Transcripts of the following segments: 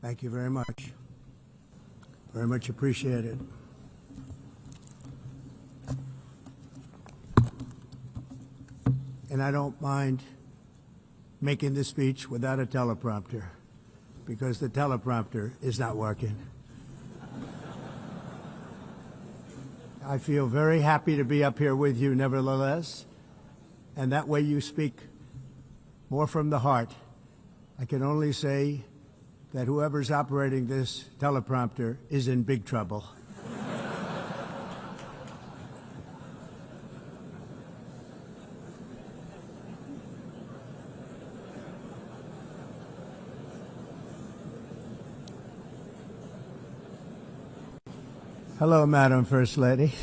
Thank you very much. Very much appreciated. And I don't mind making this speech without a teleprompter, because the teleprompter is not working. I feel very happy to be up here with you nevertheless, and that way you speak more from the heart. I can only say that whoever's operating this teleprompter is in big trouble. Hello, Madam First Lady.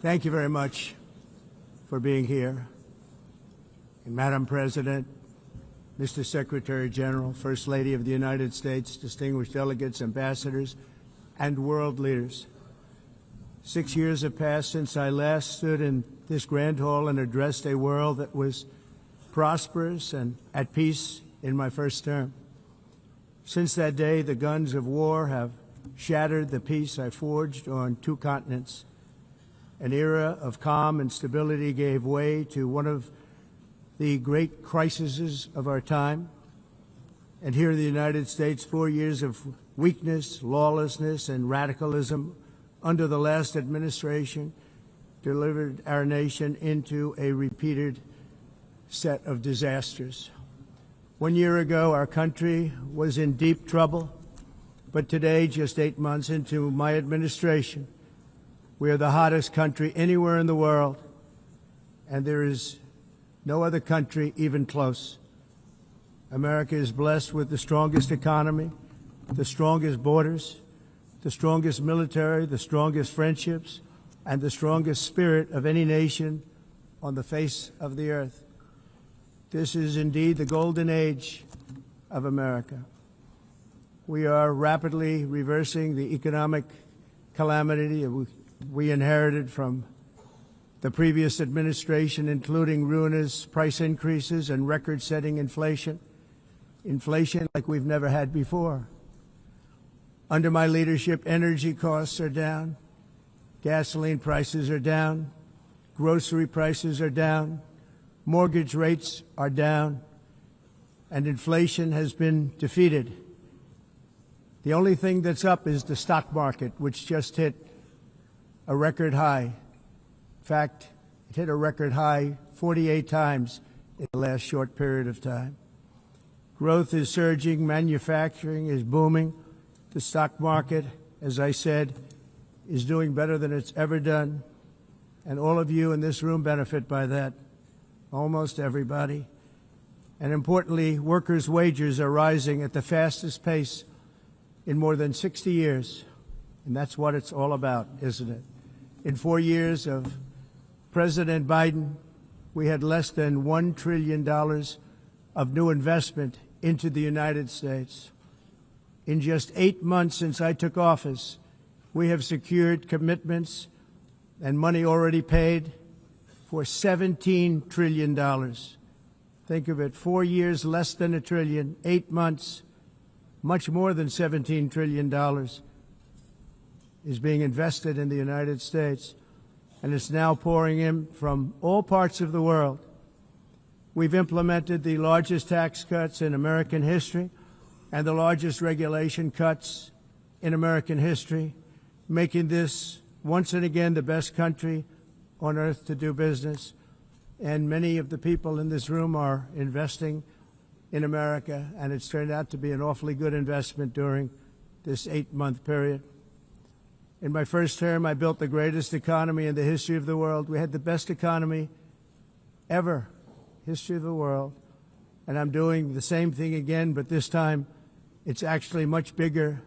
Thank you very much for being here. And Madam President, Mr. Secretary General, First Lady of the United States, distinguished delegates, ambassadors, and world leaders. 6 years have passed since I last stood in this grand hall and addressed a world that was prosperous and at peace in my first term. Since that day, the guns of war have shattered the peace I forged on 2 continents. An era of calm and stability gave way to one of the great crises of our time. And here in the United States, 4 years of weakness, lawlessness, and radicalism under the last administration delivered our nation into a repeated set of disasters. 1 year ago, our country was in deep trouble, but today, just 8 months into my administration, we are the hottest country anywhere in the world, and there is no other country even close. America is blessed with the strongest economy, the strongest borders, the strongest military, the strongest friendships, and the strongest spirit of any nation on the face of the earth. This is indeed the golden age of America. We are rapidly reversing the economic calamity we inherited from the previous administration, including ruinous price increases and record-setting inflation like we've never had before. Under my leadership, energy costs are down, gasoline prices are down, grocery prices are down, mortgage rates are down, and inflation has been defeated. The only thing that's up is the stock market, which just hit a record high. In fact, it hit a record high 48 times in the last short period of time. Growth is surging, manufacturing is booming. The stock market, as I said, is doing better than it's ever done, and all of you in this room benefit by that. Almost everybody. And importantly, workers' wages are rising at the fastest pace in more than 60 years. And that's what it's all about, isn't it? In 4 years of President Biden, we had less than $1 trillion of new investment into the United States. In just 8 months since I took office, we have secured commitments and money already paid for $17 trillion. Think of it, 4 years, less than $1 trillion, 8 months, much more than $17 trillion is being invested in the United States, and it's now pouring in from all parts of the world. We've implemented the largest tax cuts in American history and the largest regulation cuts in American history, making this once and again the best country on earth to do business, and many of the people in this room are investing in America, and it's turned out to be an awfully good investment during this 8-month period. In my first term, I built the greatest economy in the history of the world. We had the best economy ever, history of the world, and I'm doing the same thing again, but this time it's actually much bigger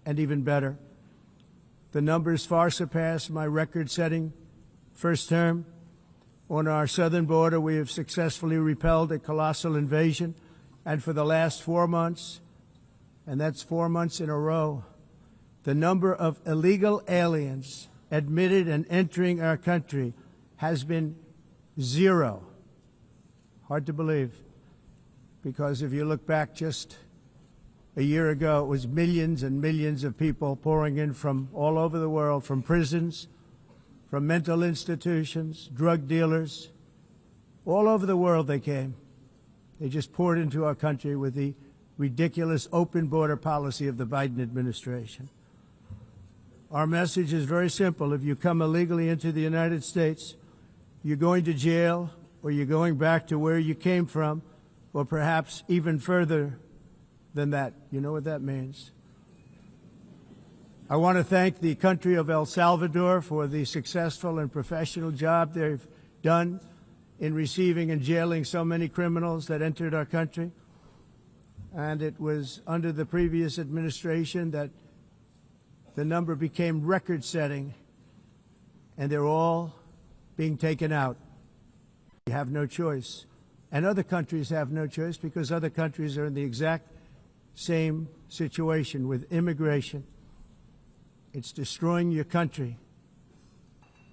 and even better. The numbers far surpass my record-setting first term. On our southern border, we have successfully repelled a colossal invasion, and for the last 4 months, and that's 4 months in a row, the number of illegal aliens admitted and entering our country has been 0. Hard to believe. because if you look back just a year ago, it was millions and millions of people pouring in from all over the world, from prisons, from mental institutions, drug dealers. All over the world they came. They just poured into our country with the ridiculous open border policy of the Biden administration. Our message is very simple. If you come illegally into the United States, you're going to jail, or you're going back to where you came from, or perhaps even further than that. You know what that means. I want to thank the country of El Salvador for the successful and professional job they've done in receiving and jailing so many criminals that entered our country. And it was under the previous administration that the number became record-setting, and they're all being taken out. We have no choice. And other countries have no choice, because other countries are in the exact same situation with immigration. It's destroying your country,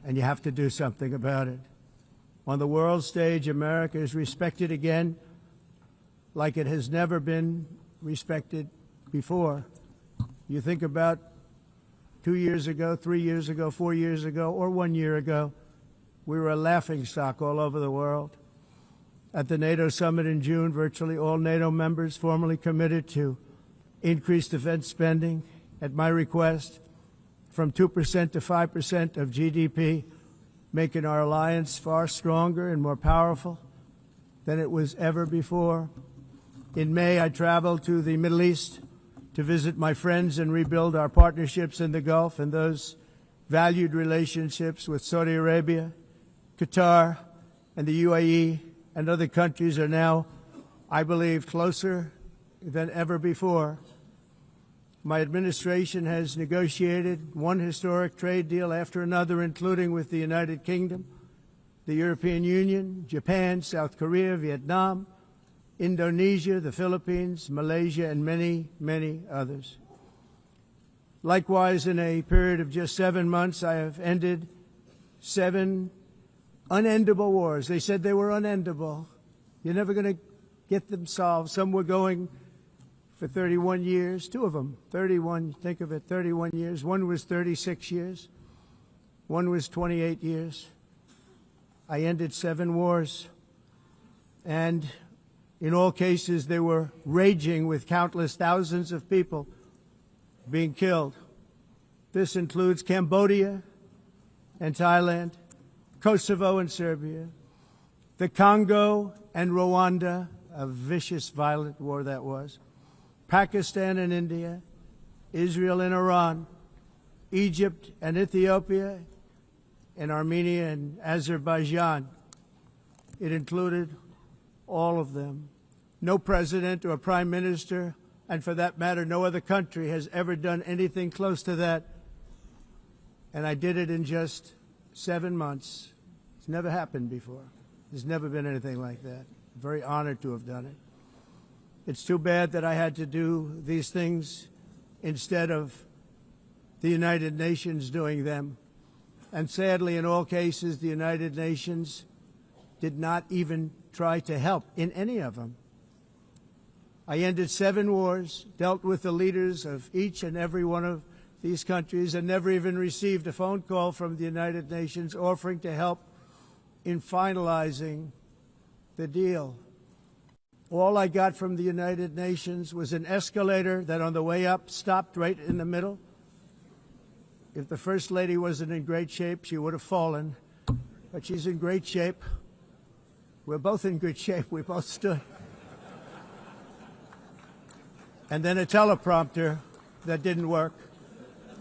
and you have to do something about it. On the world stage, America is respected again like it has never been respected before. You think about 2 years ago, 3 years ago, 4 years ago, or 1 year ago, we were a laughingstock all over the world. At the NATO summit in June, virtually all NATO members formally committed to increase defense spending, at my request, from 2% to 5% of GDP, making our alliance far stronger and more powerful than it was ever before. In May, I traveled to the Middle East to visit my friends and rebuild our partnerships in the Gulf and those valued relationships with Saudi Arabia, Qatar, and the UAE, and other countries are now, I believe, closer than ever before. My administration has negotiated one historic trade deal after another, including with the United Kingdom, the European Union, Japan, South Korea, Vietnam, Indonesia, the Philippines, Malaysia, and many, many others. Likewise, in a period of just 7 months, I have ended 7 unendable wars. They said they were unendable. You're never going to get them solved. Some were going for 31 years, 2 of them, 31, think of it, 31 years. One was 36 years. One was 28 years. I ended 7 wars. And in all cases, they were raging with countless thousands of people being killed. This includes Cambodia and Thailand, Kosovo and Serbia, the Congo and Rwanda, a vicious, violent war that was, Pakistan and India, Israel and Iran, Egypt and Ethiopia, and Armenia and Azerbaijan. It included all of them. No president or prime minister, and for that matter, no other country has ever done anything close to that. And I did it in just 7 months. It's never happened before. There's never been anything like that. I'm very honored to have done it. It's too bad that I had to do these things instead of the United Nations doing them. And sadly, in all cases, the United Nations did not even try to help in any of them. I ended 7 wars, dealt with the leaders of each and every one of these countries, and never even received a phone call from the United Nations offering to help in finalizing the deal. All I got from the United Nations was an escalator that on the way up stopped right in the middle. If the First Lady wasn't in great shape, she would have fallen. But she's in great shape. We're both in good shape. We both stood. And then a teleprompter that didn't work.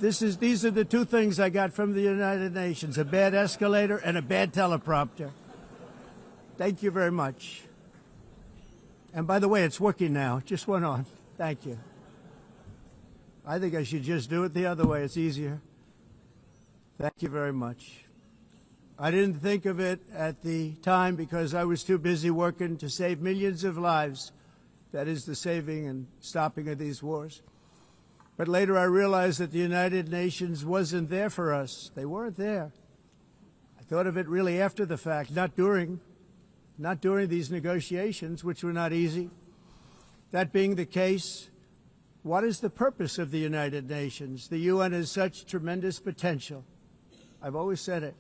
These are the 2 things I got from the United Nations, a bad escalator and a bad teleprompter. Thank you very much. And by the way, it's working now. It just went on. Thank you. I think I should just do it the other way. It's easier. Thank you very much. I didn't think of it at the time because I was too busy working to save millions of lives. That is the saving and stopping of these wars. But later I realized that the United Nations wasn't there for us. They weren't there. I thought of it really after the fact, not during these negotiations, which were not easy. That being the case, what is the purpose of the United Nations? The UN has such tremendous potential. I've always said it.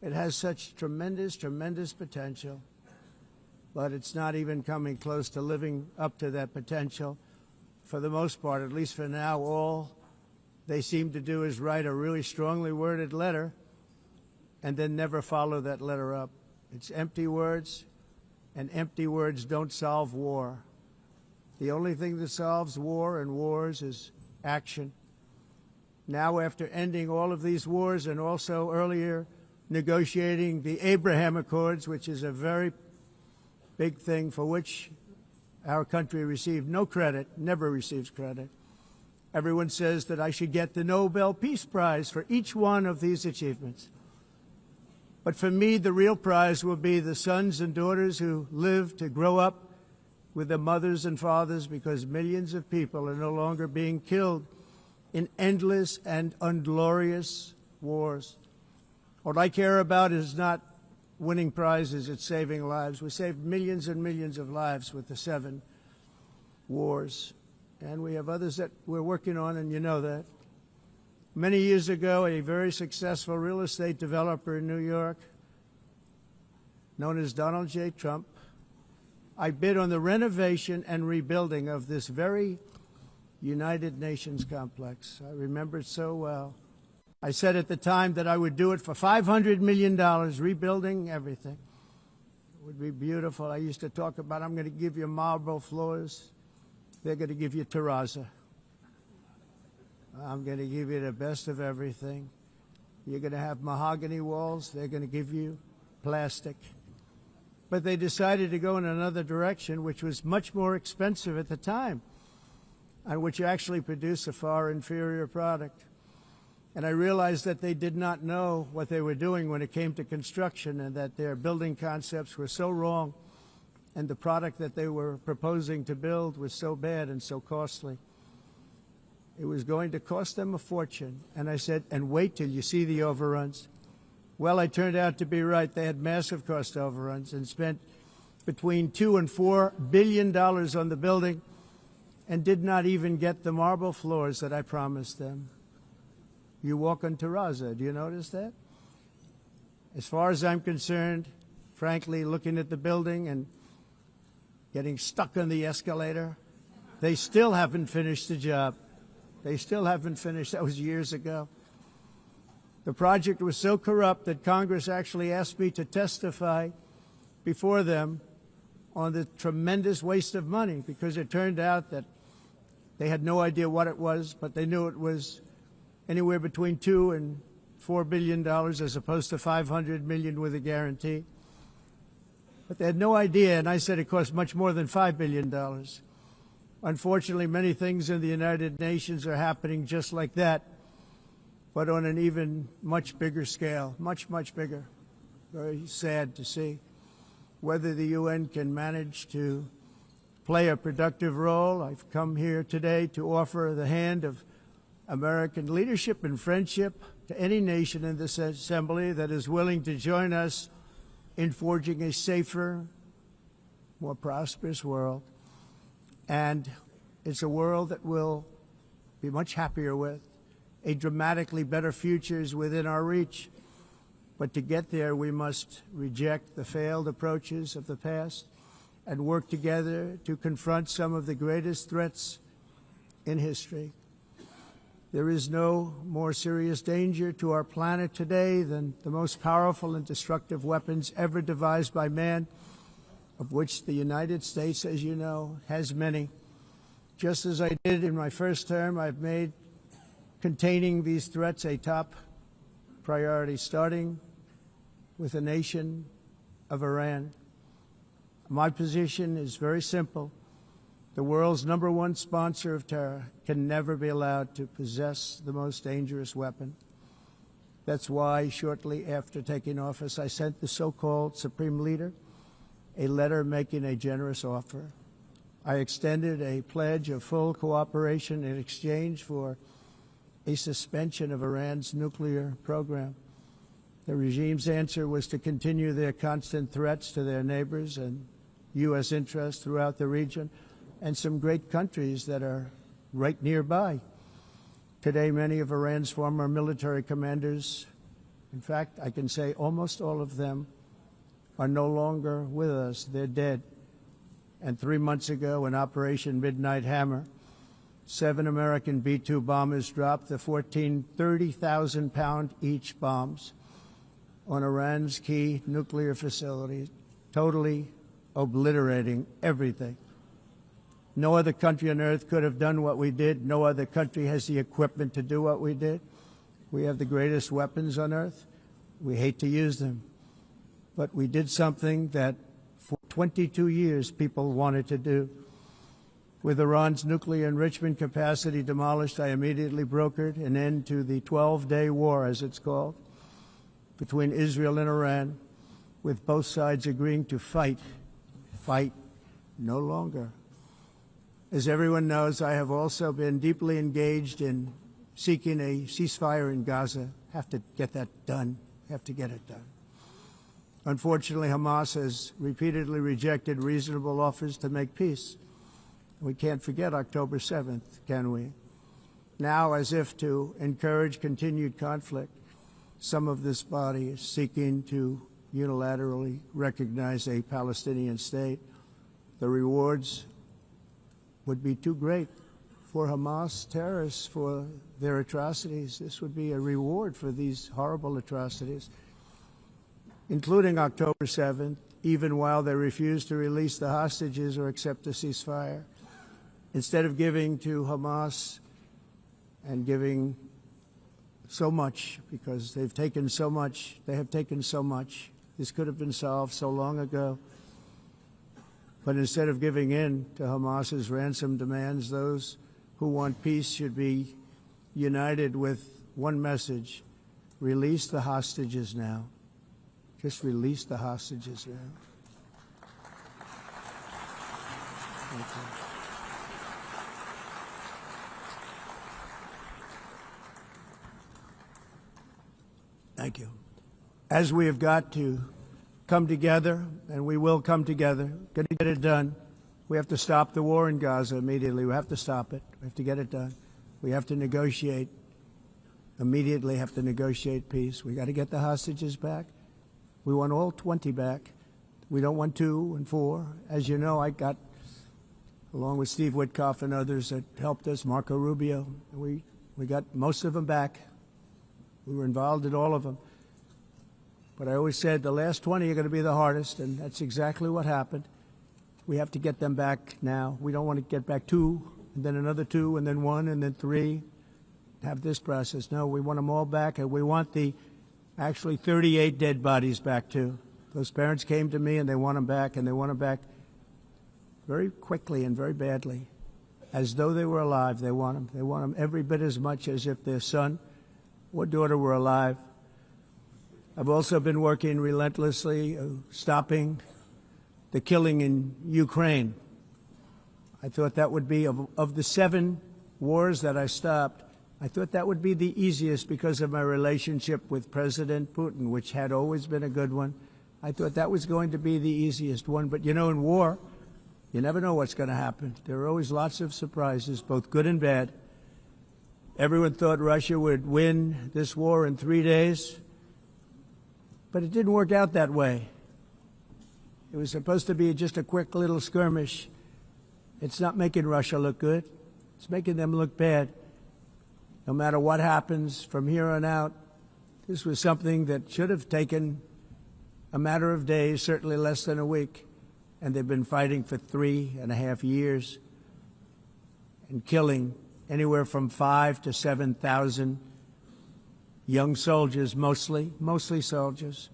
It has such tremendous, tremendous potential, but it's not even coming close to living up to that potential. For the most part, at least for now, all they seem to do is write a really strongly worded letter and then never follow that letter up. It's empty words, and empty words don't solve war. The only thing that solves war and wars is action. Now, after ending all of these wars and also earlier negotiating the Abraham Accords, which is a very big thing for which our country received no credit, never receives credit. Everyone says that I should get the Nobel Peace Prize for each one of these achievements. But for me, the real prize will be the sons and daughters who live to grow up with their mothers and fathers, because millions of people are no longer being killed in endless and unglorious wars. What I care about is not winning prizes, it's saving lives. We saved millions and millions of lives with the 7 wars. And we have others that we're working on, and you know that. Many years ago, a very successful real estate developer in New York, known as Donald J. Trump, I bid on the renovation and rebuilding of this very United Nations complex. I remember it so well. I said at the time that I would do it for $500 million, rebuilding everything. It would be beautiful. I used to talk about, I'm going to give you marble floors. They're going to give you terrazzo. I'm going to give you the best of everything. You're going to have mahogany walls. They're going to give you plastic. But they decided to go in another direction, which was much more expensive at the time, and which actually produced a far inferior product. And I realized that they did not know what they were doing when it came to construction, and that their building concepts were so wrong, and the product that they were proposing to build was so bad and so costly. It was going to cost them a fortune. And I said, and wait till you see the overruns. Well, I turned out to be right. They had massive cost overruns and spent between $2 and $4 billion on the building and did not even get the marble floors that I promised them. You walk on terrazzo. Do you notice that? As far as I'm concerned, frankly, looking at the building and getting stuck on the escalator, they still haven't finished the job. They still haven't finished. That was years ago. The project was so corrupt that Congress actually asked me to testify before them on the tremendous waste of money, because it turned out that they had no idea what it was, but they knew it was anywhere between $2 and $4 billion as opposed to $500 million with a guarantee. But they had no idea, and I said it cost much more than $5 billion. Unfortunately, many things in the United Nations are happening just like that, but on an even much bigger scale, much, much bigger. Very sad to see. Whether the UN can manage to play a productive role, I've come here today to offer the hand of American leadership and friendship to any nation in this assembly that is willing to join us in forging a safer, more prosperous world. And it's a world that we'll be much happier with. A dramatically better future is within our reach. But to get there, we must reject the failed approaches of the past and work together to confront some of the greatest threats in history. There is no more serious danger to our planet today than the most powerful and destructive weapons ever devised by man, of which the United States, as you know, has many. Just as I did in my first term, I've made containing these threats a top priority, starting with the nation of Iran. My position is very simple. The world's #1 sponsor of terror can never be allowed to possess the most dangerous weapon. That's why, shortly after taking office, I sent the so-called Supreme Leader a letter making a generous offer. I extended a pledge of full cooperation in exchange for a suspension of Iran's nuclear program. The regime's answer was to continue their constant threats to their neighbors and U.S. interests throughout the region, and some great countries that are right nearby. Today, many of Iran's former military commanders, in fact, I can say almost all of them, are no longer with us. They're dead. And 3 months ago, in Operation Midnight Hammer, 7 American B-2 bombers dropped the 14 30,000-pound each bombs on Iran's key nuclear facilities, totally obliterating everything. No other country on earth could have done what we did. No other country has the equipment to do what we did. We have the greatest weapons on earth. We hate to use them. But we did something that for 22 years people wanted to do. With Iran's nuclear enrichment capacity demolished, I immediately brokered an end to the 12-day war, as it's called, between Israel and Iran, with both sides agreeing to fight no longer. As everyone knows, I have also been deeply engaged in seeking a ceasefire in Gaza. Have to get that done. Have to get it done. Unfortunately, Hamas has repeatedly rejected reasonable offers to make peace. We can't forget October 7th, can we? Now, as if to encourage continued conflict, some of this body is seeking to unilaterally recognize a Palestinian state. The rewards would be too great for Hamas terrorists for their atrocities. This would be a reward for these horrible atrocities, including October 7th, even while they refuse to release the hostages or accept a ceasefire. Instead of giving to Hamas and giving so much, because they've taken so much, they have taken so much. This could have been solved so long ago. But instead of giving in to Hamas's ransom demands, those who want peace should be united with one message: release the hostages now. Just release the hostages now. Thank you. Thank you. As we have got to come together, and we will come together, going to get it done. We have to stop the war in Gaza immediately. We have to stop it. We have to get it done. We have to negotiate, immediately have to negotiate peace. We got to get the hostages back. We want all 20 back. We don't want 2 and 4. As you know, I got, along with Steve Witkoff and others that helped us, Marco Rubio, we got most of them back. We were involved in all of them. But I always said the last 20 are going to be the hardest, and that's exactly what happened. We have to get them back now. We don't want to get back 2, and then another 2, and then 1, and then 3. Have this process. No, we want them all back, and we want the actually 38 dead bodies back, too. Those parents came to me, and they want them back, and they want them back very quickly and very badly. As though they were alive, they want them. They want them every bit as much as if their son or daughter were alive. I've also been working relentlessly, stopping the killing in Ukraine. I thought that would be, of the 7 wars that I stopped, I thought that would be the easiest because of my relationship with President Putin, which had always been a good one. I thought that was going to be the easiest one. But, you know, in war, you never know what's going to happen. There are always lots of surprises, both good and bad. Everyone thought Russia would win this war in 3 days, but it didn't work out that way. It was supposed to be just a quick little skirmish. It's not making Russia look good. It's making them look bad. No matter what happens from here on out, this was something that should have taken a matter of days, certainly less than a week, and they've been fighting for 3.5 years and killing anywhere from 5,000 to 7,000 young soldiers, mostly soldiers,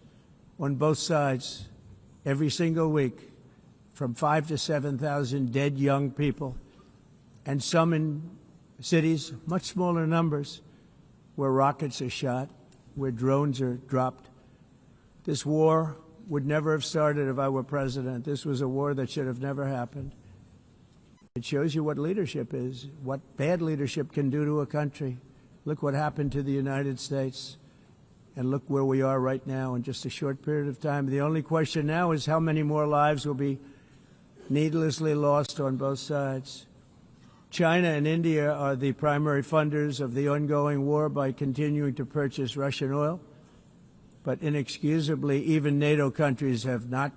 on both sides, every single week, from 5,000 to 7,000 dead young people, and some in cities, much smaller numbers, where rockets are shot, where drones are dropped. This war would never have started if I were president. This was a war that should have never happened. It shows you what leadership is, what bad leadership can do to a country. Look what happened to the United States, and look where we are right now in just a short period of time. The only question now is how many more lives will be needlessly lost on both sides. China and India are the primary funders of the ongoing war by continuing to purchase Russian oil. But inexcusably, even NATO countries have not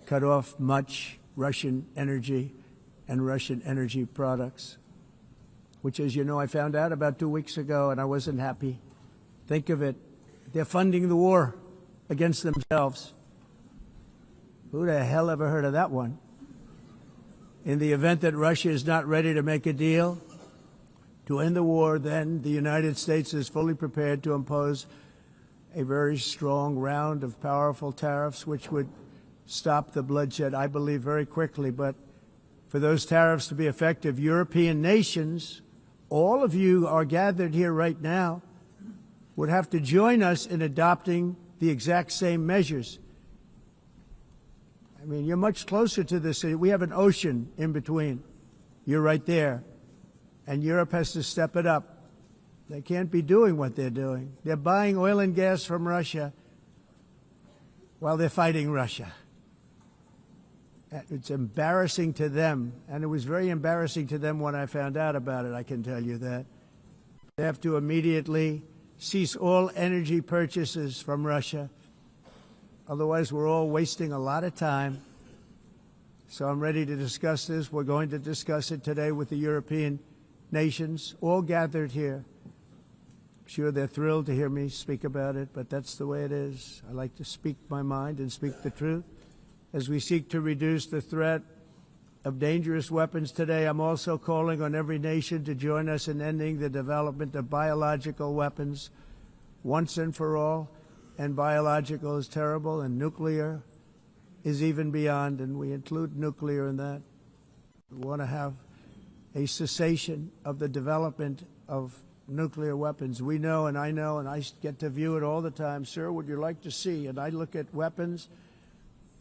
cut off much Russian energy and Russian energy products, which, as you know, I found out about 2 weeks ago, and I wasn't happy. Think of it. They're funding the war against themselves. Who the hell ever heard of that one? In the event that Russia is not ready to make a deal to end the war, then the United States is fully prepared to impose a very strong round of powerful tariffs, which would stop the bloodshed, I believe, very quickly. But for those tariffs to be effective, European nations, all of you are gathered here right now, would have to join us in adopting the exact same measures. I mean, you're much closer to this. We have an ocean in between. You're right there. And Europe has to step it up. They can't be doing what they're doing. They're buying oil and gas from Russia while they're fighting Russia. It's embarrassing to them, and it was very embarrassing to them when I found out about it, I can tell you that. They have to immediately cease all energy purchases from Russia. Otherwise, we're all wasting a lot of time. So I'm ready to discuss this. We're going to discuss it today with the European nations, all gathered here. I'm sure they're thrilled to hear me speak about it, but that's the way it is. I like to speak my mind and speak the truth. As we seek to reduce the threat of dangerous weapons today, I'm also calling on every nation to join us in ending the development of biological weapons once and for all. And biological is terrible, and nuclear is even beyond, and we include nuclear in that. We want to have a cessation of the development of nuclear weapons. We know, and I get to view it all the time. Sir, would you like to see? And I look at weapons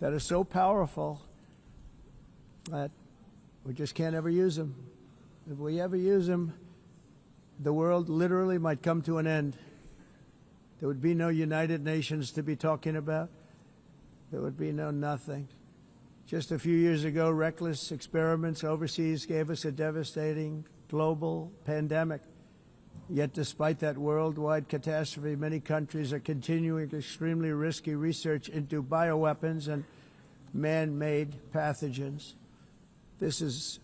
that are so powerful that we just can't ever use them. If we ever use them, the world literally might come to an end. There would be no United Nations to be talking about. There would be no nothing. Just a few years ago, reckless experiments overseas gave us a devastating global pandemic. Yet despite that worldwide catastrophe, many countries are continuing extremely risky research into bioweapons and man-made pathogens. This is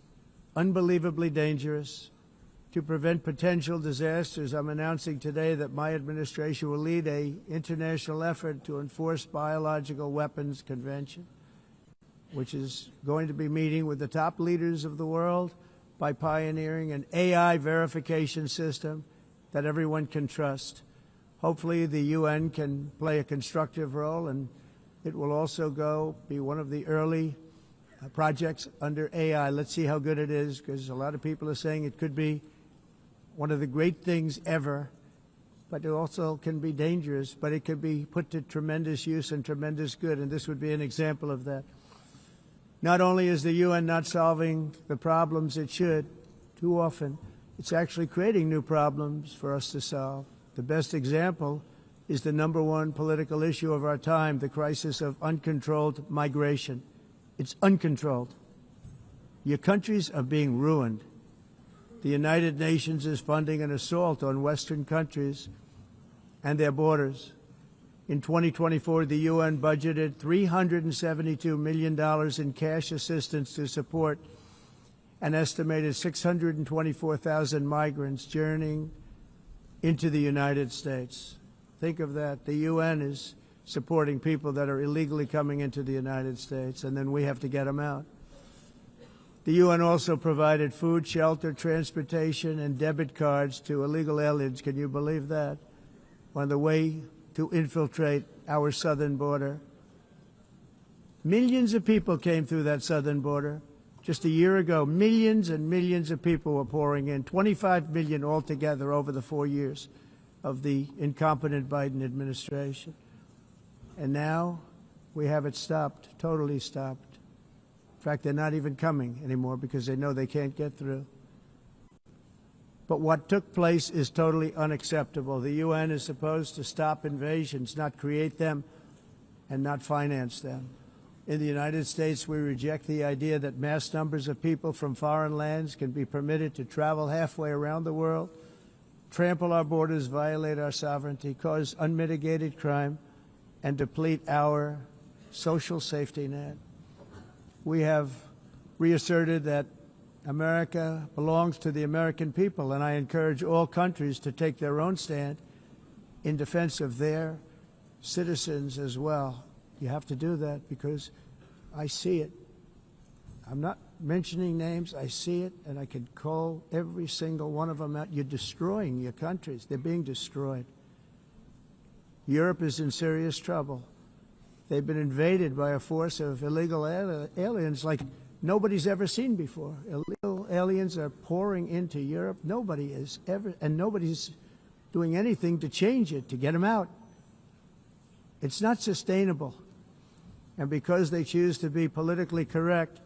unbelievably dangerous. To prevent potential disasters, I'm announcing today that my administration will lead an international effort to enforce Biological Weapons Convention, which is going to be meeting with the top leaders of the world by pioneering an AI verification system that everyone can trust. Hopefully the UN can play a constructive role, and it will also be one of the early projects under AI. Let's see how good it is, because a lot of people are saying it could be one of the great things ever, but it also can be dangerous, but it could be put to tremendous use and tremendous good, and this would be an example of that. Not only is the UN not solving the problems it should, too often, it's actually creating new problems for us to solve. The best example is the #1 political issue of our time, the crisis of uncontrolled migration. It's uncontrolled. Your countries are being ruined. The United Nations is funding an assault on Western countries and their borders. In 2024, the UN budgeted $372 million in cash assistance to support an estimated 624,000 migrants journeying into the United States. Think of that. The UN is supporting people that are illegally coming into the United States, and then we have to get them out. The UN also provided food, shelter, transportation, and debit cards to illegal aliens. Can you believe that? On the way to infiltrate our southern border. Millions of people came through that southern border. Just a year ago, millions and millions of people were pouring in, 25 million altogether over the 4 years of the incompetent Biden administration. And now we have it stopped, totally stopped. In fact, they're not even coming anymore because they know they can't get through. But what took place is totally unacceptable. The UN is supposed to stop invasions, not create them and not finance them. In the United States, we reject the idea that mass numbers of people from foreign lands can be permitted to travel halfway around the world, trample our borders, violate our sovereignty, cause unmitigated crime, and deplete our social safety net. We have reasserted that America belongs to the American people, and I encourage all countries to take their own stand in defense of their citizens as well. You have to do that because I see it. I'm not mentioning names. I see it, and I can call every single one of them out. You're destroying your countries. They're being destroyed. Europe is in serious trouble. They've been invaded by a force of illegal aliens like nobody's ever seen before. Illegal aliens are pouring into Europe. Nobody is ever, and nobody's doing anything to change it, to get them out. It's not sustainable. And because they choose to be politically correct,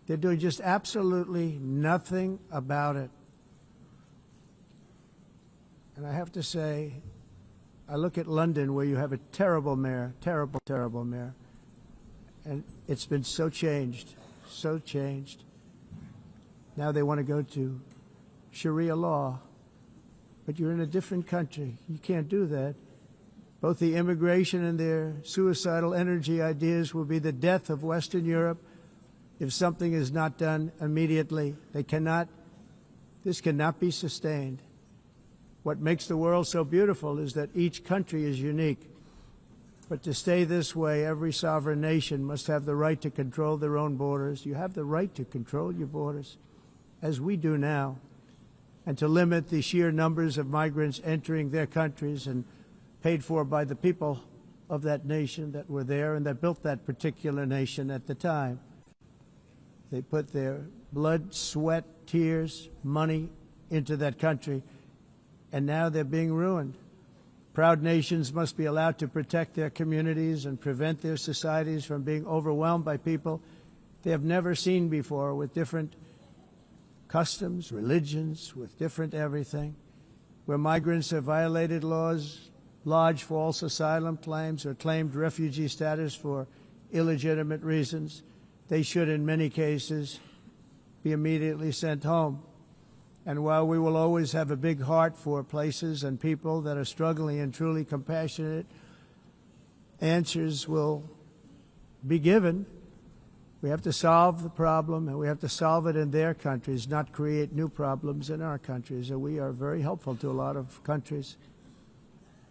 they're doing just absolutely nothing about it. And I have to say, I look at London, where you have a terrible mayor, terrible, terrible mayor, and it's been so changed, so changed. Now they want to go to Sharia law, but you're in a different country. You can't do that. Both the immigration and their suicidal energy ideas will be the death of Western Europe if something is not done immediately. This cannot be sustained. What makes the world so beautiful is that each country is unique. But to stay this way, every sovereign nation must have the right to control their own borders. You have the right to control your borders, as we do now, and to limit the sheer numbers of migrants entering their countries and paid for by the people of that nation that were there and that built that particular nation at the time. They put their blood, sweat, tears, money into that country, and now they're being ruined. Proud nations must be allowed to protect their communities and prevent their societies from being overwhelmed by people they have never seen before, with different customs, religions, with different everything. Where migrants have violated laws, lodged false asylum claims, or claimed refugee status for illegitimate reasons, they should, in many cases, be immediately sent home. And while we will always have a big heart for places and people that are struggling and truly compassionate, answers will be given. We have to solve the problem, and we have to solve it in their countries, not create new problems in our countries. And we are very helpful to a lot of countries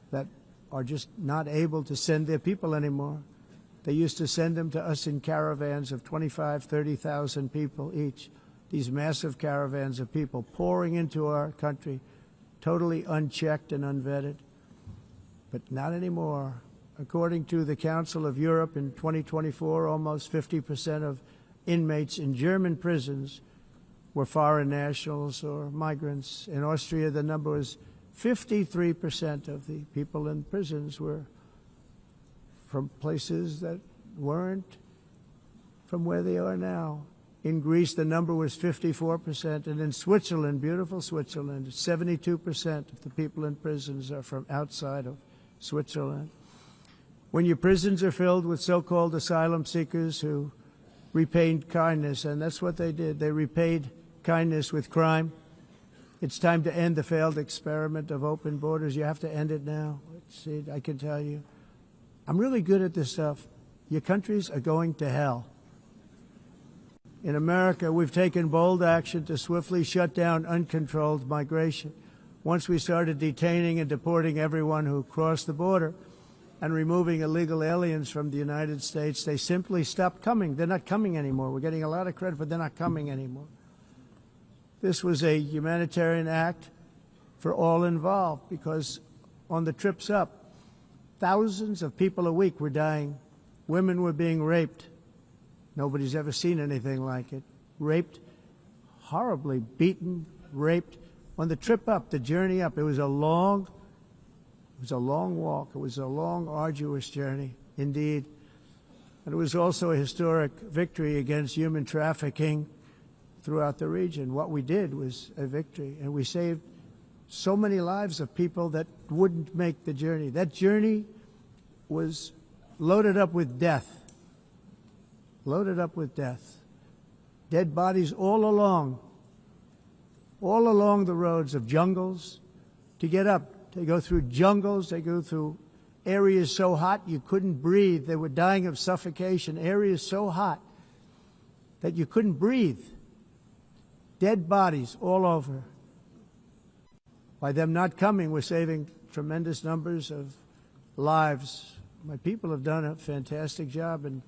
that are just not able to send their people anymore. They used to send them to us in caravans of 25,000, 30,000 people each. These massive caravans of people pouring into our country, totally unchecked and unvetted. But not anymore. According to the Council of Europe, in 2024, almost 50% of inmates in German prisons were foreign nationals or migrants. In Austria, the number was 53% of the people in prisons were from places that weren't from where they are now. In Greece, the number was 54%, and in Switzerland, beautiful Switzerland, 72% of the people in prisons are from outside of Switzerland. When your prisons are filled with so-called asylum seekers who repaid kindness, and that's what they did, they repaid kindness with crime, it's time to end the failed experiment of open borders. You have to end it now. I can tell you. I'm really good at this stuff. Your countries are going to hell. In America, we've taken bold action to swiftly shut down uncontrolled migration. Once we started detaining and deporting everyone who crossed the border and removing illegal aliens from the United States, they simply stopped coming. They're not coming anymore. We're getting a lot of credit, but they're not coming anymore. This was a humanitarian act for all involved, because on the trips up, thousands of people a week were dying. Women were being raped. Nobody's ever seen anything like it. Raped, horribly beaten, raped. On the trip up, the journey up, it was a long walk. It was a long, arduous journey, indeed. And it was also a historic victory against human trafficking throughout the region. What we did was a victory, and we saved so many lives of people that wouldn't make the journey. That journey was loaded up with death. loaded up with death. Dead bodies all along the roads of jungles to get up. They go through jungles, they go through areas so hot you couldn't breathe. They were dying of suffocation, areas so hot that you couldn't breathe. Dead bodies all over. By them not coming, we're saving tremendous numbers of lives. My people have done a fantastic job in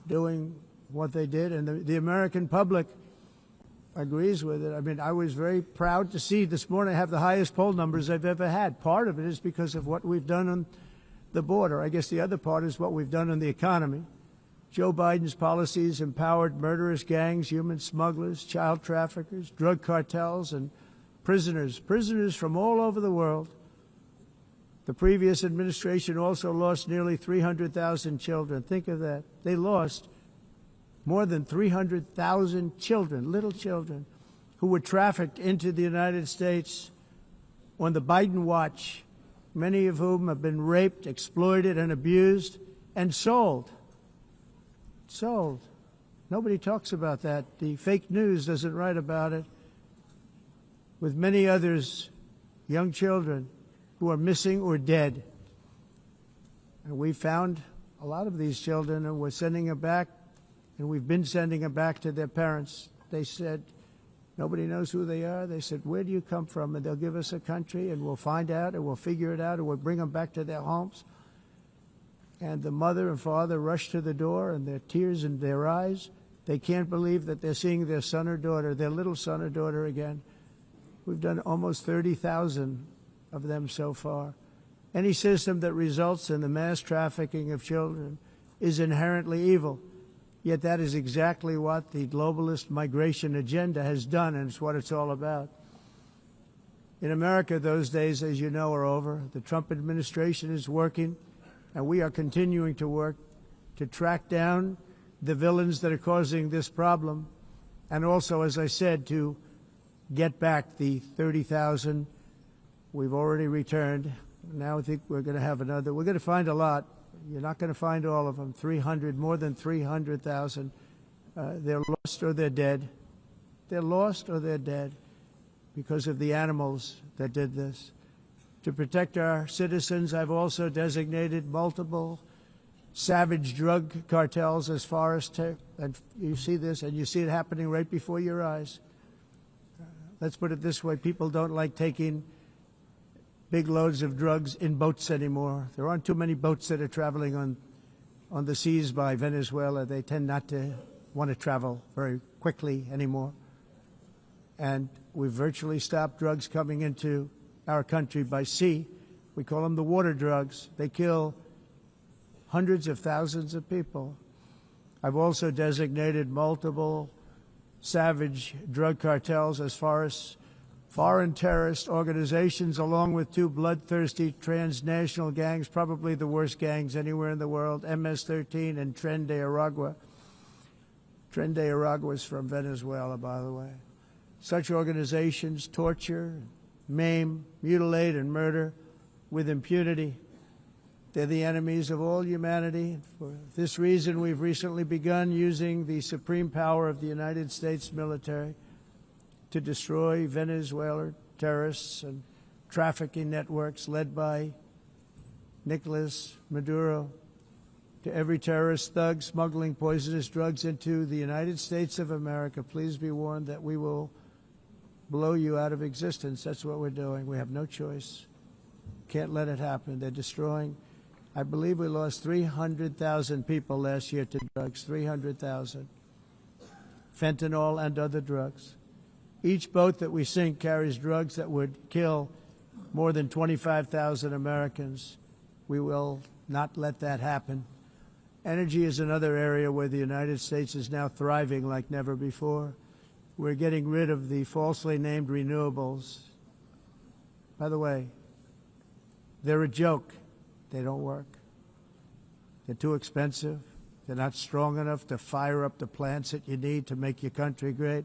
doing what they did, and the American public agrees with it. I mean, I was very proud to see this morning I have the highest poll numbers I've ever had. Part of it is because of what we've done on the border. I guess the other part is what we've done on the economy. Joe Biden's policies empowered murderous gangs, human smugglers, child traffickers, drug cartels, and prisoners from all over the world. The previous administration also lost nearly 300,000 children. Think of that. They lost more than 300,000 children, little children, who were trafficked into the United States on the Biden watch, many of whom have been raped, exploited, and abused, and sold. Sold. Nobody talks about that. The fake news doesn't write about it. With many others, young children who are missing or dead. And we found a lot of these children, and we're sending them back, and we've been sending them back to their parents. They said, nobody knows who they are. They said, where do you come from? And they'll give us a country, and we'll find out, and we'll figure it out, and we'll bring them back to their homes. And the mother and father rush to the door, and their tears in their eyes. They can't believe that they're seeing their son or daughter, their little son or daughter again. We've done almost 30,000 of them so far. Any system that results in the mass trafficking of children is inherently evil. Yet that is exactly what the globalist migration agenda has done, and it's what it's all about. In America, those days, as you know, are over. The Trump administration is working, and we are continuing to work to track down the villains that are causing this problem, and also, as I said, to get back the 30,000 we've already returned. Now I think we're going to have another. We're going to find a lot. You're not going to find all of them. 300, more than 300,000. They're lost or they're dead. They're lost or they're dead because of the animals that did this. To protect our citizens, I've also designated multiple savage drug cartels as far as and you see this, and you see it happening right before your eyes. Let's put it this way. People don't like taking big loads of drugs in boats anymore. There aren't too many boats that are traveling on the seas by Venezuela. They tend not to want to travel very quickly anymore. And we've virtually stopped drugs coming into our country by sea. We call them the water drugs. They kill hundreds of thousands of people. I've also designated multiple savage drug cartels as far as foreign terrorist organizations, along with two bloodthirsty transnational gangs, probably the worst gangs anywhere in the world, MS-13 and Tren de Aragua. Tren de Aragua is from Venezuela, by the way. Such organizations torture, maim, mutilate, and murder with impunity. They're the enemies of all humanity. For this reason, we've recently begun using the supreme power of the United States military to destroy Venezuelan terrorists and trafficking networks led by Nicolas Maduro. To every terrorist thug smuggling poisonous drugs into the United States of America, please be warned that we will blow you out of existence. That's what we're doing. We have no choice. Can't let it happen. They're destroying. I believe we lost 300,000 people last year to drugs, 300,000. Fentanyl and other drugs. Each boat that we sink carries drugs that would kill more than 25,000 Americans. We will not let that happen. Energy is another area where the United States is now thriving like never before. We're getting rid of the falsely named renewables. By the way, they're a joke. They don't work. They're too expensive. They're not strong enough to fire up the plants that you need to make your country great.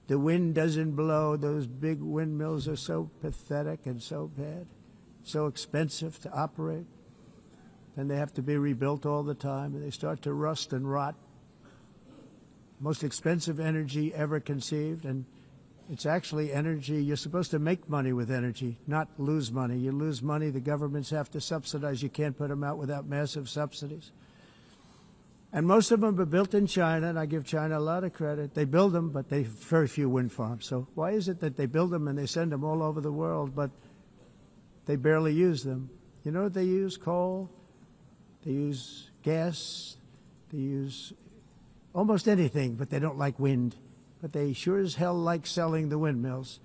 The wind doesn't blow. Those big windmills are so pathetic and so bad, so expensive to operate. And they have to be rebuilt all the time, and they start to rust and rot. most expensive energy ever conceived, and it's actually energy. You're supposed to make money with energy, not lose money. You lose money, the governments have to subsidize. You can't put them out without massive subsidies. And most of them are built in China, and I give China a lot of credit. They build them, but they have very few wind farms. So why is it that they build them and they send them all over the world, but they barely use them? You know what they use? Coal. They use gas. They use almost anything, but they don't like wind. But they sure as hell like selling the windmills.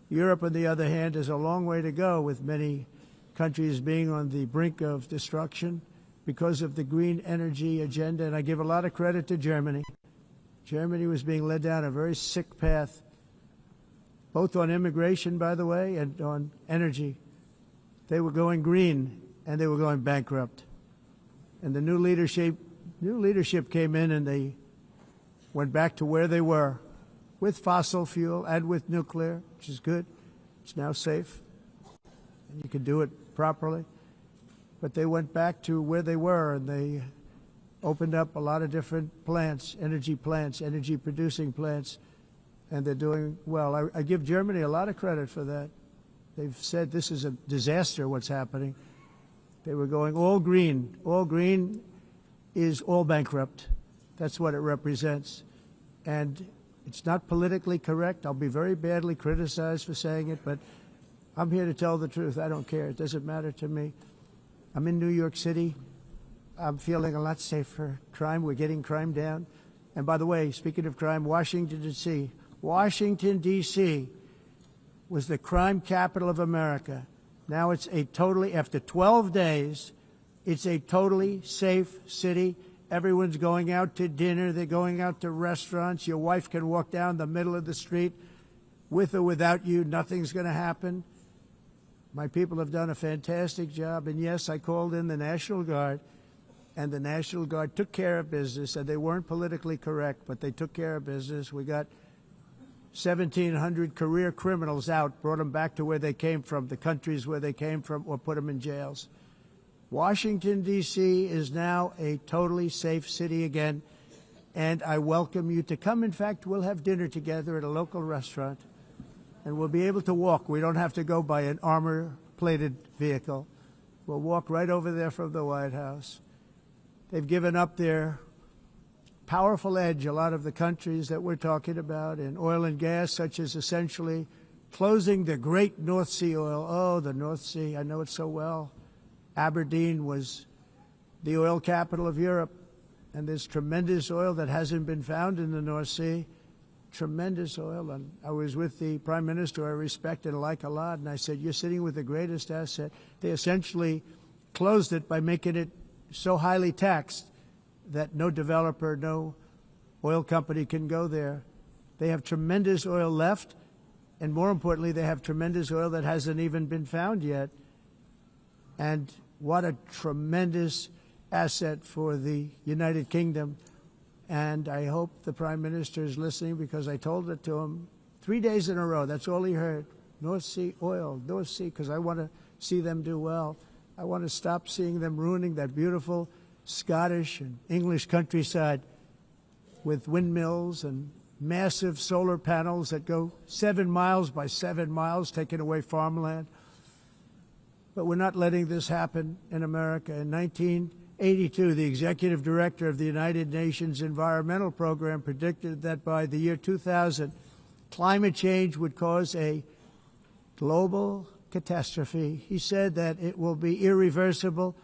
Europe, on the other hand, has a long way to go, with many countries being on the brink of destruction because of the green energy agenda. And I give a lot of credit to Germany. Germany was being led down a very sick path, both on immigration, by the way, and on energy. They were going green, and they were going bankrupt. And the new leadership came in, and they went back to where they were, with fossil fuel and with nuclear, which is good. It's now safe, and you can do it properly. But they went back to where they were, and they opened up a lot of different plants, energy-producing plants, and they're doing well. I give Germany a lot of credit for that. They've said this is a disaster, what's happening. They were going all green. All green is all bankrupt. That's what it represents. And it's not politically correct. I'll be very badly criticized for saying it, but I'm here to tell the truth. I don't care. It doesn't matter to me. I'm in New York City. I'm feeling a lot safer. Crime, we're getting crime down. And by the way, speaking of crime, Washington, D.C. was the crime capital of America. Now it's after 12 days, it's a totally safe city. Everyone's going out to dinner. They're going out to restaurants. Your wife can walk down the middle of the street with or without you. Nothing's going to happen. My people have done a fantastic job. And yes, I called in the National Guard, and the National Guard took care of business, and they weren't politically correct, but they took care of business. We got 1,700 career criminals out, brought them back to where they came from, the countries where they came from, or put them in jails. Washington, D.C. is now a totally safe city again, and I welcome you to come. In fact, we'll have dinner together at a local restaurant, and we'll be able to walk. We don't have to go by an armor-plated vehicle. We'll walk right over there from the White House. They've given up their powerful edge, a lot of the countries that we're talking about, in oil and gas, such as essentially closing the great North Sea oil. Oh, the North Sea, I know it so well. Aberdeen was the oil capital of Europe, and there's tremendous oil that hasn't been found in the North Sea. Tremendous oil. And I was with the Prime Minister I respect and like a lot, and I said, you're sitting with the greatest asset. They essentially closed it by making it so highly taxed that no developer, no oil company can go there. They have tremendous oil left, and more importantly, they have tremendous oil that hasn't even been found yet. And what a tremendous asset for the United Kingdom. And I hope the Prime Minister is listening, because I told it to him 3 days in a row. That's all he heard. North Sea oil, North Sea, because I want to see them do well. I want to stop seeing them ruining that beautiful Scottish and English countryside with windmills and massive solar panels that go 7 miles by 7 miles, taking away farmland. But we're not letting this happen in America. In 1982, the executive director of the United Nations Environmental Program predicted that by the year 2000, climate change would cause a global catastrophe. He said that it will be irreversible,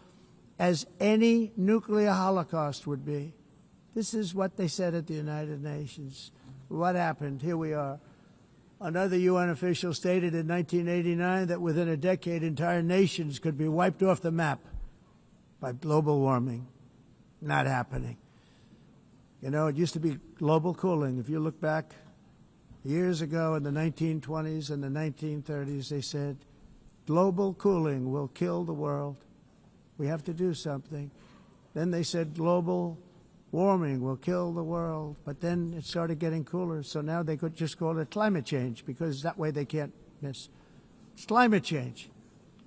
as any nuclear holocaust would be. This is what they said at the United Nations. What happened? Here we are. Another UN official stated in 1989 that within a decade, entire nations could be wiped off the map by global warming. Not happening. You know, it used to be global cooling. If you look back years ago in the 1920s and the 1930s, they said, global cooling will kill the world. We have to do something. Then they said global warming will kill the world. But then it started getting cooler, so now they could just call it climate change, because that way they can't miss. It's climate change.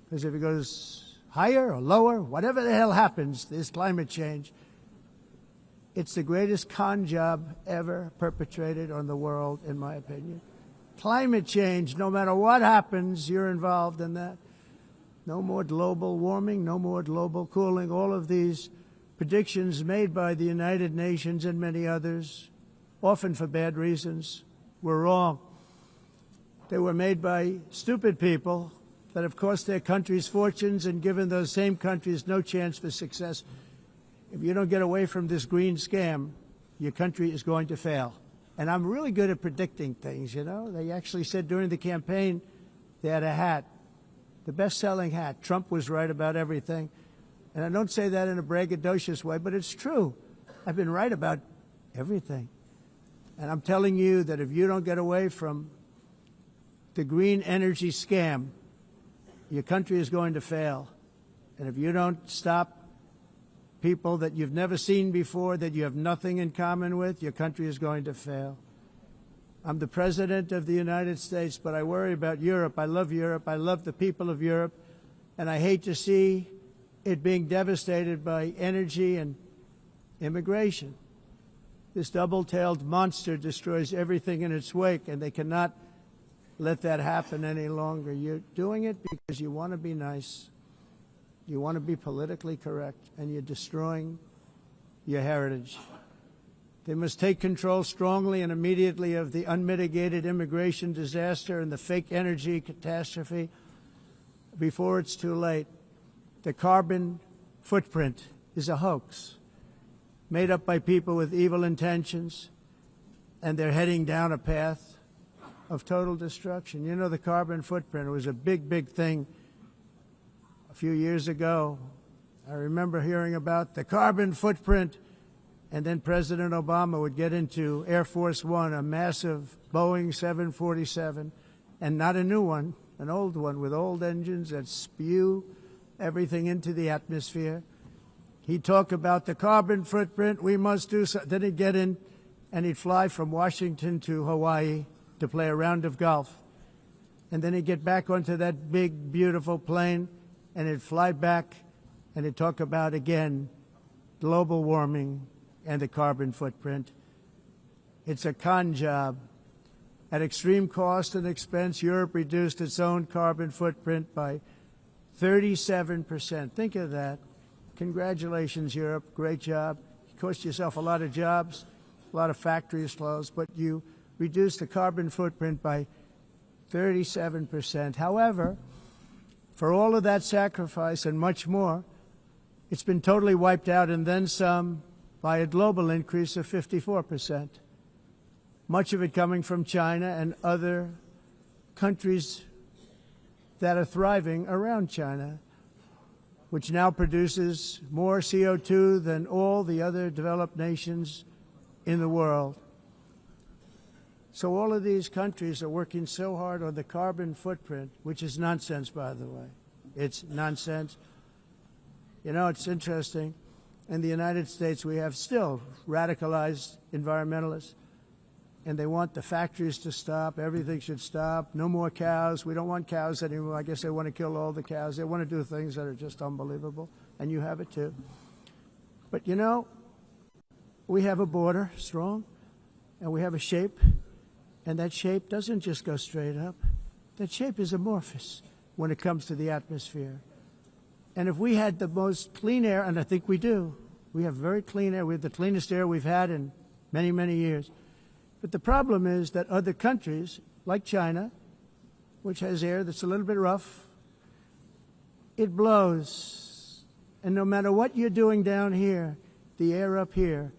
Because if it goes higher or lower, whatever the hell happens, there's climate change. It's the greatest con job ever perpetrated on the world, in my opinion. Climate change, no matter what happens, you're involved in that. No more global warming, no more global cooling. All of these predictions made by the United Nations and many others, often for bad reasons, were wrong. They were made by stupid people that have cost their countries fortunes and given those same countries no chance for success. If you don't get away from this green scam, your country is going to fail. And I'm really good at predicting things, you know. They actually said during the campaign they had a hat, the best-selling hat. Trump was right about everything. And I don't say that in a braggadocious way, but it's true. I've been right about everything. And I'm telling you that if you don't get away from the green energy scam, your country is going to fail. And if you don't stop people that you've never seen before, that you have nothing in common with, your country is going to fail. I'm the President of the United States, but I worry about Europe. I love Europe. I love the people of Europe. And I hate to see it being devastated by energy and immigration. This double-tailed monster destroys everything in its wake, and they cannot let that happen any longer. You're doing it because you want to be nice. You want to be politically correct, and you're destroying your heritage. They must take control strongly and immediately of the unmitigated immigration disaster and the fake energy catastrophe before it's too late. The carbon footprint is a hoax made up by people with evil intentions, and they're heading down a path of total destruction. You know, the carbon footprint, it was a big, big thing a few years ago. I remember hearing about the carbon footprint, and then President Obama would get into Air Force One, a massive Boeing 747, and not a new one, an old one with old engines that spew everything into the atmosphere. He'd talk about the carbon footprint, we must do so. Then he'd get in and he'd fly from Washington to Hawaii to play a round of golf. And then he'd get back onto that big, beautiful plane and he'd fly back and he'd talk about, again, global warming and the carbon footprint. It's a con job. At extreme cost and expense, Europe reduced its own carbon footprint by 37%. Think of that. Congratulations, Europe. Great job. You cost yourself a lot of jobs, a lot of factories closed, but you reduced the carbon footprint by 37%. However, for all of that sacrifice and much more, it's been totally wiped out and then some by a global increase of 54%. Much of it coming from China and other countries that are thriving around China, which now produces more CO2 than all the other developed nations in the world. So all of these countries are working so hard on the carbon footprint, which is nonsense, by the way. It's nonsense. You know, it's interesting. In the United States, we have still radicalized environmentalists, and they want the factories to stop. Everything should stop. No more cows. We don't want cows anymore. I guess they want to kill all the cows. They want to do things that are just unbelievable, and you have it too. But, you know, we have a border, strong, and we have a shape, and that shape doesn't just go straight up. That shape is amorphous when it comes to the atmosphere. And if we had the most clean air, and I think we do, we have very clean air. We have the cleanest air we've had in many, many years. But the problem is that other countries, like China, which has air that's a little bit rough, it blows. And no matter what you're doing down here, the air up here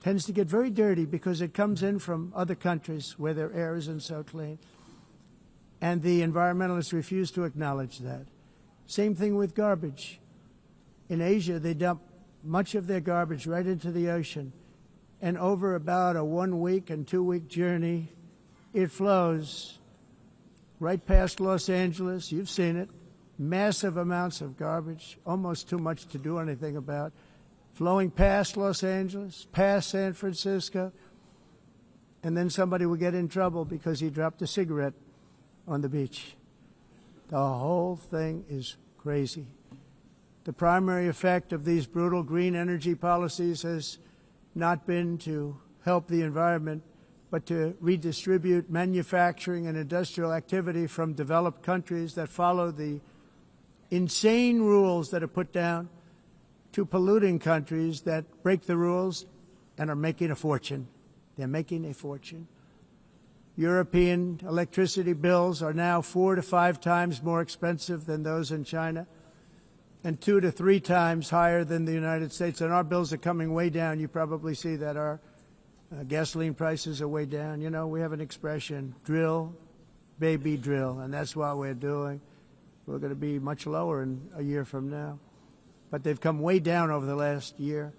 tends to get very dirty because it comes in from other countries where their air isn't so clean. And the environmentalists refuse to acknowledge that. Same thing with garbage. In Asia, they dump much of their garbage right into the ocean. And over about a 1 week and 2 week journey, it flows right past Los Angeles. You've seen it. Massive amounts of garbage, almost too much to do anything about, flowing past Los Angeles, past San Francisco, and then somebody will get in trouble because he dropped a cigarette on the beach. The whole thing is crazy. The primary effect of these brutal green energy policies has not been to help the environment, but to redistribute manufacturing and industrial activity from developed countries that follow the insane rules that are put down to polluting countries that break the rules and are making a fortune. They're making a fortune. European electricity bills are now 4 to 5 times more expensive than those in China, and 2 to 3 times higher than the United States. And our bills are coming way down. You probably see that our gasoline prices are way down. You know, we have an expression, drill, baby, drill, and that's what we're doing. We're going to be much lower in a year from now. But they've come way down over the last year.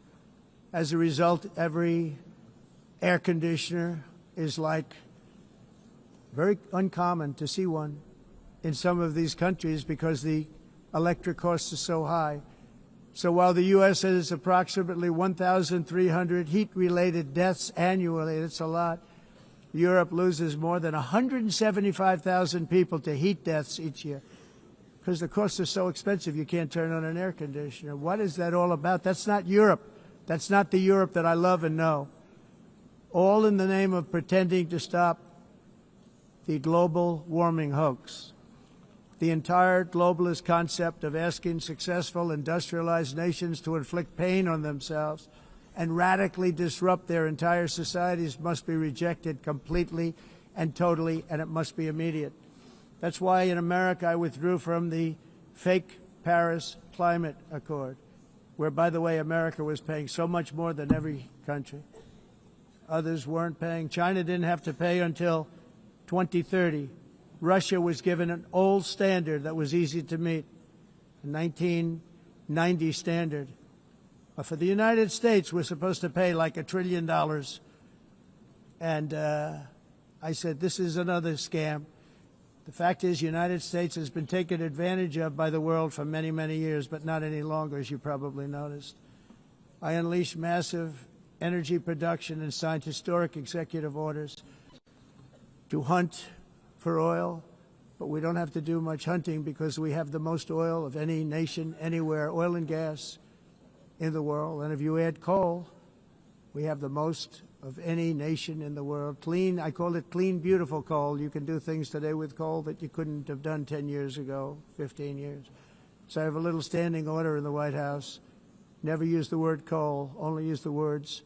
As a result, every air conditioner is like very uncommon to see one in some of these countries because the electric costs are so high. So while the U.S. has approximately 1,300 heat-related deaths annually, that's a lot, Europe loses more than 175,000 people to heat deaths each year because the costs are so expensive you can't turn on an air conditioner. What is that all about? That's not Europe. That's not the Europe that I love and know. All in the name of pretending to stop the global warming hoax. The entire globalist concept of asking successful industrialized nations to inflict pain on themselves and radically disrupt their entire societies must be rejected completely and totally, and it must be immediate. That's why in America I withdrew from the fake Paris Climate Accord, where, by the way, America was paying so much more than every country. Others weren't paying. China didn't have to pay until 2030. Russia was given an old standard that was easy to meet, a 1990 standard. But for the United States, we're supposed to pay like $1 trillion. And I said, this is another scam. The fact is, the United States has been taken advantage of by the world for many, many years, but not any longer, as you probably noticed. I unleashed massive energy production and signed historic executive orders to hunt for oil, but we don't have to do much hunting because we have the most oil of any nation anywhere, oil and gas in the world. And if you add coal, we have the most of any nation in the world. Clean, I call it clean, beautiful coal. You can do things today with coal that you couldn't have done 10 years ago, 15 years. So I have a little standing order in the White House. Never use the word coal, only use the words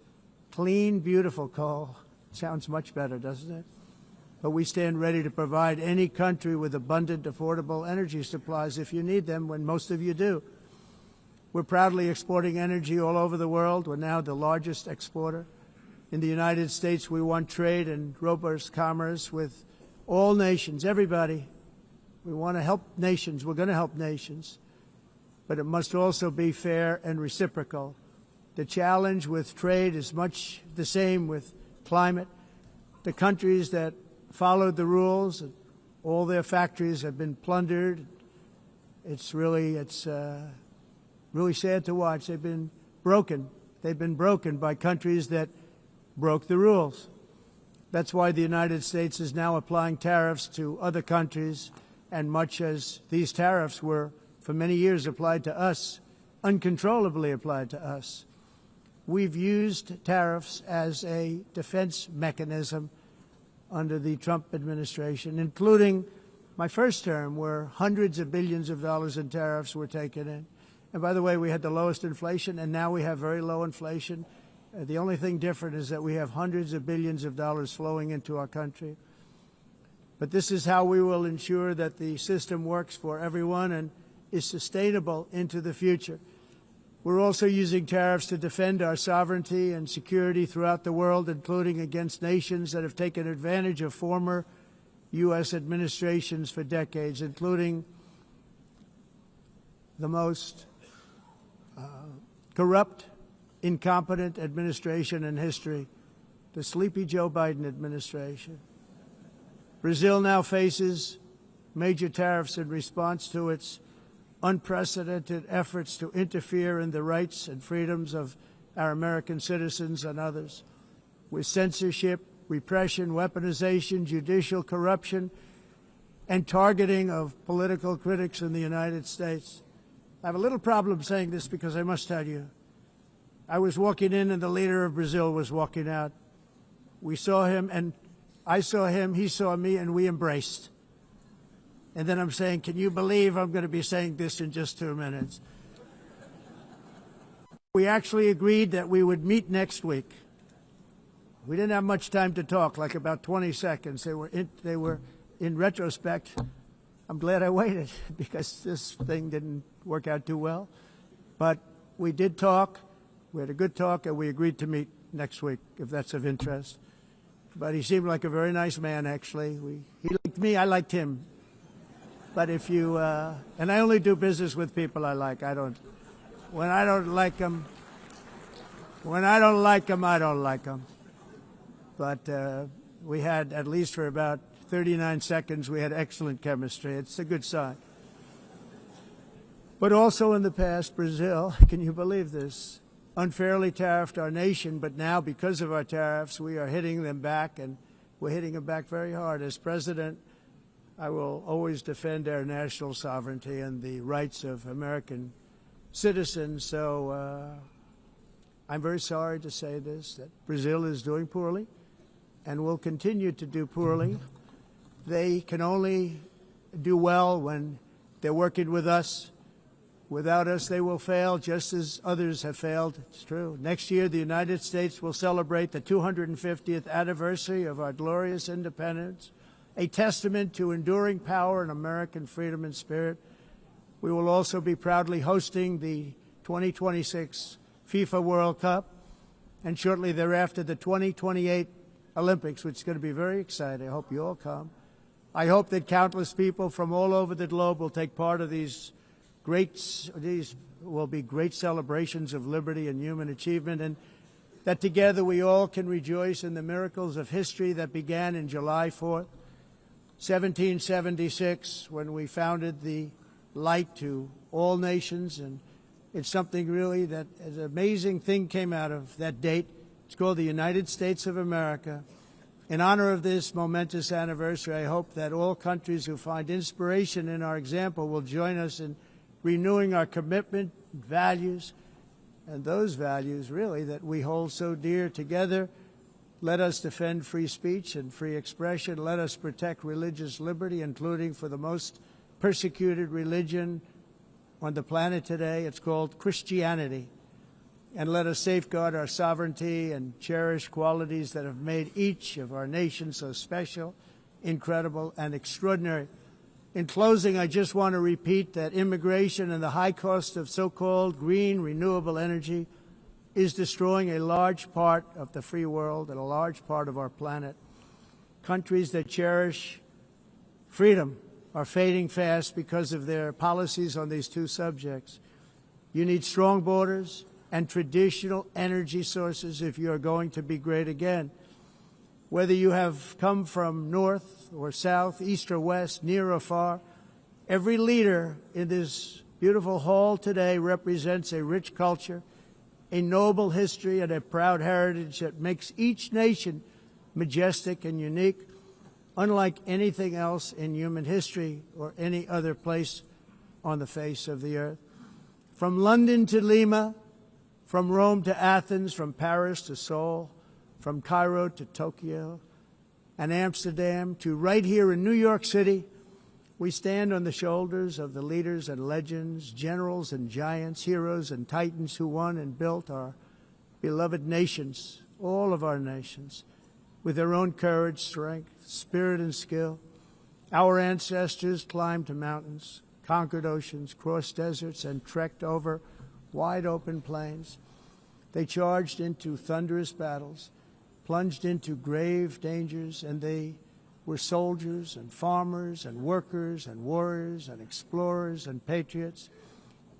clean, beautiful coal. Sounds much better, doesn't it? But we stand ready to provide any country with abundant, affordable energy supplies if you need them, when most of you do. We're proudly exporting energy all over the world. We're now the largest exporter. In the United States, we want trade and robust commerce with all nations, everybody. We want to help nations. We're going to help nations. But it must also be fair and reciprocal. The challenge with trade is much the same with climate. The countries that followed the rules, all their factories have been plundered. It's really sad to watch. They've been broken. They've been broken by countries that broke the rules. That's why the United States is now applying tariffs to other countries, and much as these tariffs were for many years applied to us, uncontrollably applied to us. We've used tariffs as a defense mechanism under the Trump administration, including my first term, where hundreds of billions of dollars in tariffs were taken in. And by the way, we had the lowest inflation, and now we have very low inflation. The only thing different is that we have hundreds of billions of dollars flowing into our country. But this is how we will ensure that the system works for everyone and is sustainable into the future. We're also using tariffs to defend our sovereignty and security throughout the world, including against nations that have taken advantage of former U.S. administrations for decades, including the most corrupt, incompetent administration in history, the sleepy Joe Biden administration. Brazil now faces major tariffs in response to its unprecedented efforts to interfere in the rights and freedoms of our American citizens and others, with censorship, repression, weaponization, judicial corruption, and targeting of political critics in the United States. I have a little problem saying this because I must tell you, I was walking in and the leader of Brazil was walking out. We saw him and I saw him, he saw me, and we embraced. And then I'm saying, can you believe I'm going to be saying this in just 2 minutes? We actually agreed that we would meet next week. We didn't have much time to talk, like about 20 seconds. They were in retrospect, I'm glad I waited because this thing didn't work out too well. But we did talk. We had a good talk, and we agreed to meet next week, if that's of interest. But he seemed like a very nice man, actually. He liked me, I liked him. But if you, and I only do business with people I like. When I don't like them, I don't like them. But we had, at least for about 39 seconds, we had excellent chemistry. It's a good sign. But also in the past, Brazil, can you believe this, unfairly tariffed our nation, but now because of our tariffs, we are hitting them back, and we're hitting them back very hard. As president, I will always defend our national sovereignty and the rights of American citizens. So I'm very sorry to say this, that Brazil is doing poorly and will continue to do poorly. They can only do well when they're working with us. Without us, they will fail, just as others have failed. It's true. Next year, the United States will celebrate the 250th anniversary of our glorious independence, a testament to enduring power and American freedom and spirit. We will also be proudly hosting the 2026 FIFA World Cup, and shortly thereafter, the 2028 Olympics, which is going to be very exciting. I hope you all come. I hope that countless people from all over the globe will take part of these will be great celebrations of liberty and human achievement, and that together we all can rejoice in the miracles of history that began in July 4th, 1776, when we founded the light to all nations. And it's something really that an amazing thing came out of that date. It's called the United States of America. In honor of this momentous anniversary, I hope that all countries who find inspiration in our example will join us in renewing our commitment, values, and those values, really, that we hold so dear. Together, let us defend free speech and free expression. Let us protect religious liberty, including for the most persecuted religion on the planet today. It's called Christianity. And let us safeguard our sovereignty and cherish qualities that have made each of our nations so special, incredible, and extraordinary. In closing, I just want to repeat that immigration and the high cost of so-called green renewable energy is destroying a large part of the free world and a large part of our planet. Countries that cherish freedom are fading fast because of their policies on these two subjects. You need strong borders and traditional energy sources if you are going to be great again. Whether you have come from north or south, east or west, near or far, every leader in this beautiful hall today represents a rich culture, a noble history, and a proud heritage that makes each nation majestic and unique, unlike anything else in human history or any other place on the face of the earth. From London to Lima, from Rome to Athens, from Paris to Seoul, from Cairo to Tokyo and Amsterdam to right here in New York City, we stand on the shoulders of the leaders and legends, generals and giants, heroes and titans who won and built our beloved nations, all of our nations, with their own courage, strength, spirit, and skill. Our ancestors climbed mountains, conquered oceans, crossed deserts, and trekked over wide open plains. They charged into thunderous battles, plunged into grave dangers, and they were soldiers and farmers and workers and warriors and explorers and patriots.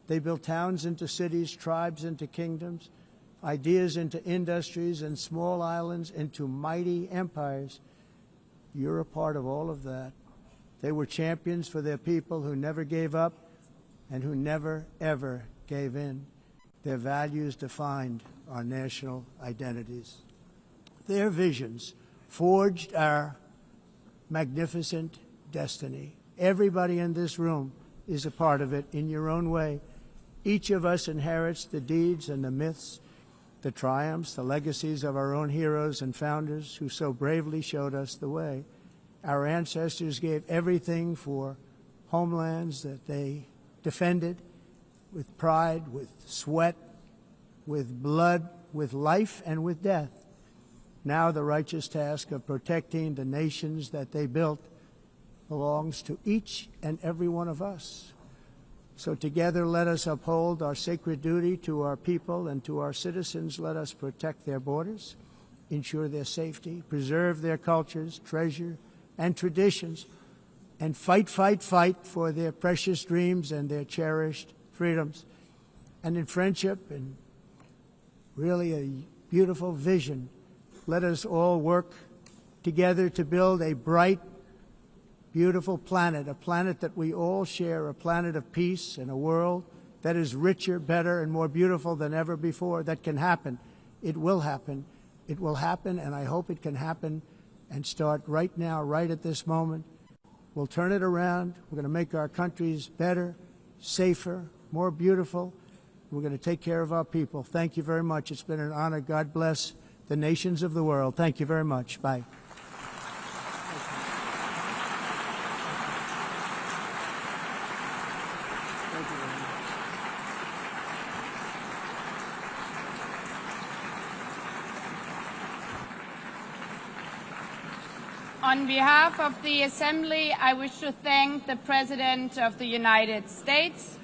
They built towns into cities, tribes into kingdoms, ideas into industries, and small islands into mighty empires. You're a part of all of that. They were champions for their people who never gave up and who never, ever gave in. Their values defined our national identities. Their visions forged our magnificent destiny. Everybody in this room is a part of it in your own way. Each of us inherits the deeds and the myths the triumphs, the legacies of our own heroes and founders who so bravely showed us the way. Our ancestors gave everything for homelands that they defended with pride, with sweat, with blood, with life, and with death. Now the righteous task of protecting the nations that they built belongs to each and every one of us. So together let us uphold our sacred duty to our people and to our citizens. Let us protect their borders, ensure their safety, preserve their cultures, treasure, and traditions, and fight, fight, fight for their precious dreams and their cherished freedoms. And in friendship and really a beautiful vision, let us all work together to build a bright, beautiful planet, a planet that we all share, a planet of peace and a world that is richer, better, and more beautiful than ever before. That can happen. It will happen. It will happen, and I hope it can happen and start right now, right at this moment. We'll turn it around. We're going to make our countries better, safer, more beautiful. We're going to take care of our people. Thank you very much. It's been an honor. God bless the nations of the world. Thank you very much. Bye. On behalf of the Assembly, I wish to thank the President of the United States,